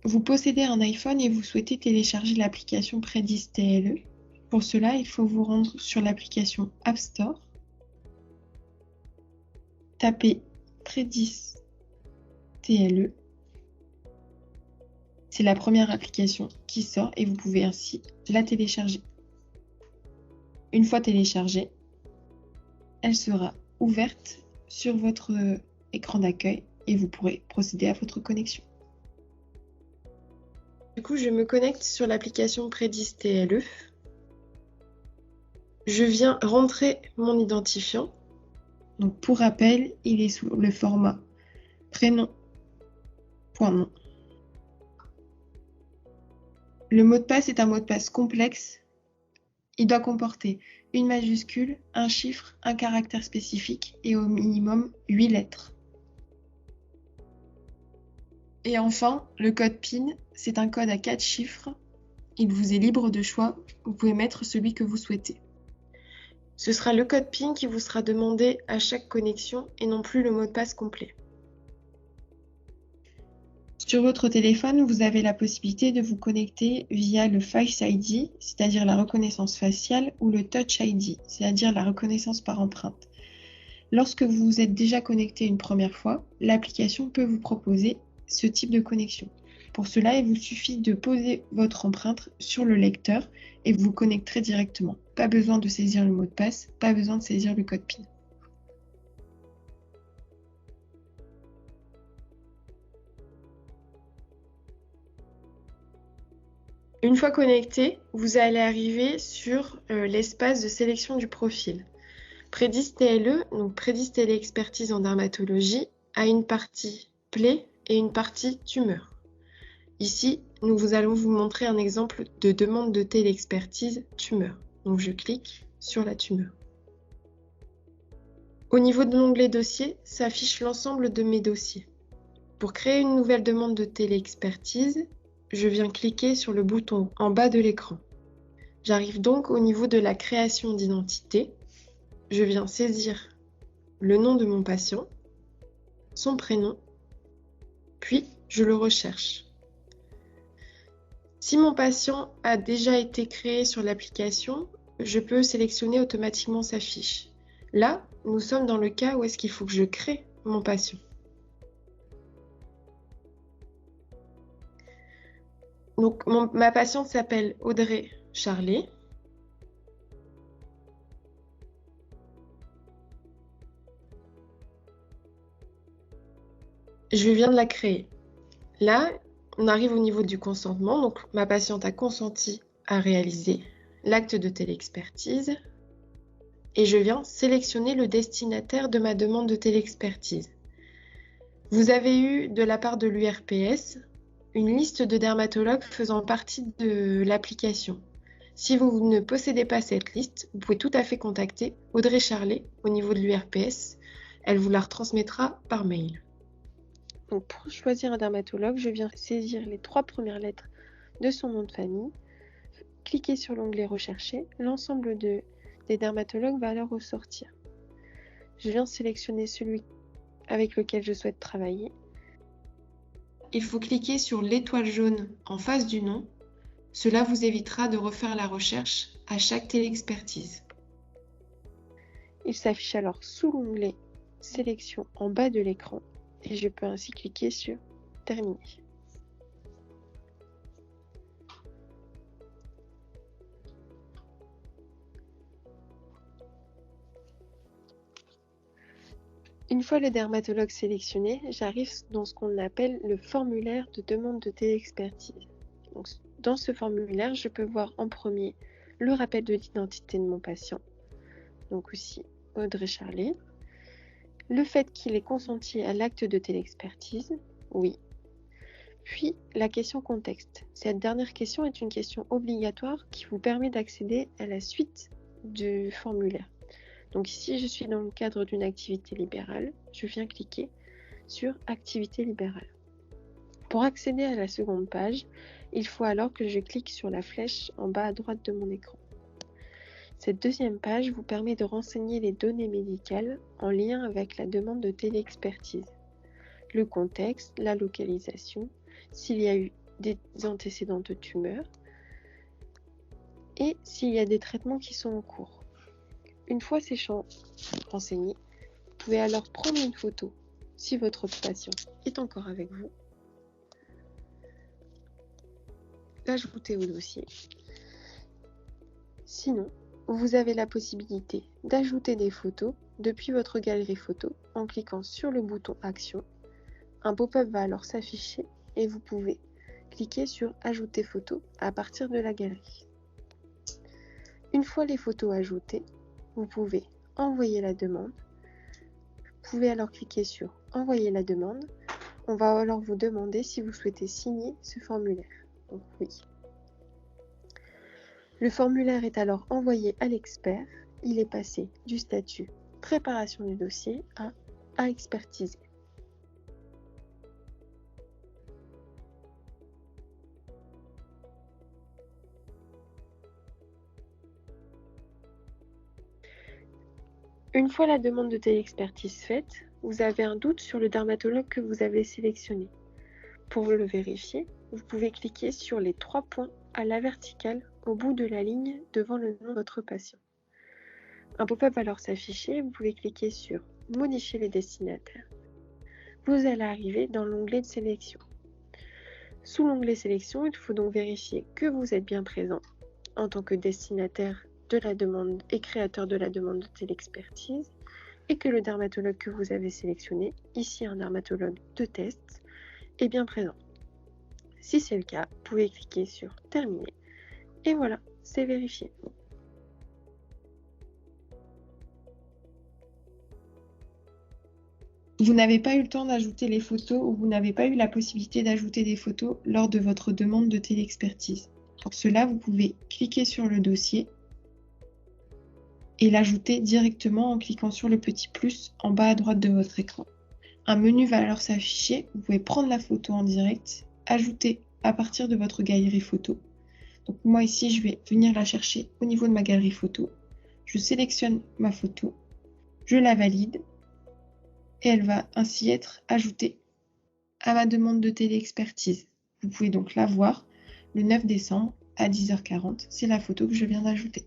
Vous possédez un iPhone et vous souhaitez télécharger l'application Predis TLE. Pour cela, il faut vous rendre sur l'application App Store, taper Predis TLE. C'est la première application qui sort et vous pouvez ainsi la télécharger. Une fois téléchargée, elle sera ouverte sur votre écran d'accueil et vous pourrez procéder à votre connexion. Du coup, je me connecte sur l'application Predis TLE. Je viens rentrer mon identifiant. Donc, pour rappel, il est sous le format prénom.nom. Le mot de passe est un mot de passe complexe. Il doit comporter une majuscule, un chiffre, un caractère spécifique et au minimum 8 lettres. Et enfin, le code PIN, c'est un code à 4 chiffres. Il vous est libre de choix. Vous pouvez mettre celui que vous souhaitez. Ce sera le code PIN qui vous sera demandé à chaque connexion et non plus le mot de passe complet. Sur votre téléphone, vous avez la possibilité de vous connecter via le Face ID, c'est-à-dire la reconnaissance faciale, ou le Touch ID, c'est-à-dire la reconnaissance par empreinte. Lorsque vous vous êtes déjà connecté une première fois, l'application peut vous proposer ce type de connexion. Pour cela, il vous suffit de poser votre empreinte sur le lecteur et vous vous connecterez directement. Pas besoin de saisir le mot de passe, pas besoin de saisir le code PIN. Une fois connecté, vous allez arriver sur l'espace de sélection du profil. Predis TLE, donc Predis Téléexpertise en dermatologie, a une partie plaie et une partie tumeur. Ici, nous allons vous montrer un exemple de demande de téléexpertise tumeur. Donc je clique sur la tumeur. Au niveau de l'onglet dossier, s'affiche l'ensemble de mes dossiers. Pour créer une nouvelle demande de téléexpertise, je viens cliquer sur le bouton en bas de l'écran. J'arrive donc au niveau de la création d'identité. Je viens saisir le nom de mon patient, son prénom, puis je le recherche. Si mon patient a déjà été créé sur l'application, je peux sélectionner automatiquement sa fiche. Là, nous sommes dans le cas où est-ce qu'il faut que je crée mon patient. Donc, ma patiente s'appelle Audrey Charlet. Je viens de la créer. Là, on arrive au niveau du consentement. Donc, ma patiente a consenti à réaliser l'acte de téléexpertise. Et je viens sélectionner le destinataire de ma demande de téléexpertise. Vous avez eu, de la part de l'URPS, une liste de dermatologues faisant partie de l'application. Si vous ne possédez pas cette liste, vous pouvez tout à fait contacter Audrey Charlet au niveau de l'URPS. Elle vous la retransmettra par mail. Donc pour choisir un dermatologue, je viens saisir les 3 premières lettres de son nom de famille, cliquer sur l'onglet Rechercher, l'ensemble des dermatologues va alors ressortir. Je viens sélectionner celui avec lequel je souhaite travailler. Il faut cliquer sur l'étoile jaune en face du nom. Cela vous évitera de refaire la recherche à chaque téléexpertise. Il s'affiche alors sous l'onglet Sélection en bas de l'écran et je peux ainsi cliquer sur Terminer. Une fois le dermatologue sélectionné, j'arrive dans ce qu'on appelle le formulaire de demande de téléexpertise. Donc, dans ce formulaire, je peux voir en premier le rappel de l'identité de mon patient, donc aussi Audrey Charlet, le fait qu'il ait consenti à l'acte de téléexpertise, oui, puis la question contexte. Cette dernière question est une question obligatoire qui vous permet d'accéder à la suite du formulaire. Donc ici, je suis dans le cadre d'une activité libérale. Je viens cliquer sur Activité libérale. Pour accéder à la seconde page, il faut alors que je clique sur la flèche en bas à droite de mon écran. Cette deuxième page vous permet de renseigner les données médicales en lien avec la demande de téléexpertise. Le contexte, la localisation, s'il y a eu des antécédents de tumeur et s'il y a des traitements qui sont en cours. Une fois ces champs renseignés, vous pouvez alors prendre une photo si votre patient est encore avec vous, l'ajouter au dossier. Sinon, vous avez la possibilité d'ajouter des photos depuis votre galerie photo en cliquant sur le bouton Action. Un pop-up va alors s'afficher et vous pouvez cliquer sur Ajouter photo à partir de la galerie. Une fois les photos ajoutées, vous pouvez envoyer la demande. Vous pouvez alors cliquer sur Envoyer la demande. On va alors vous demander si vous souhaitez signer ce formulaire. Donc oui. Le formulaire est alors envoyé à l'expert. Il est passé du statut préparation du dossier à expertiser. Une fois la demande de téléexpertise faite, vous avez un doute sur le dermatologue que vous avez sélectionné. Pour le vérifier, vous pouvez cliquer sur les 3 points à la verticale au bout de la ligne devant le nom de votre patient. Un pop-up va alors s'afficher, vous pouvez cliquer sur Modifier les destinataires. Vous allez arriver dans l'onglet de sélection. Sous l'onglet sélection, il faut donc vérifier que vous êtes bien présent en tant que destinataire de la demande et créateur de la demande de téléexpertise et que le dermatologue que vous avez sélectionné, ici un dermatologue de test, est bien présent. Si c'est le cas, vous pouvez cliquer sur Terminer et voilà, c'est vérifié. Vous n'avez pas eu le temps d'ajouter les photos ou vous n'avez pas eu la possibilité d'ajouter des photos lors de votre demande de téléexpertise. Pour cela, vous pouvez cliquer sur le dossier et l'ajouter directement en cliquant sur le petit plus en bas à droite de votre écran. Un menu va alors s'afficher, vous pouvez prendre la photo en direct, ajouter à partir de votre galerie photo. Donc moi ici, je vais venir la chercher au niveau de ma galerie photo. Je sélectionne ma photo, je la valide et elle va ainsi être ajoutée à ma demande de téléexpertise. Vous pouvez donc la voir le 9 décembre à 10h40. C'est la photo que je viens d'ajouter.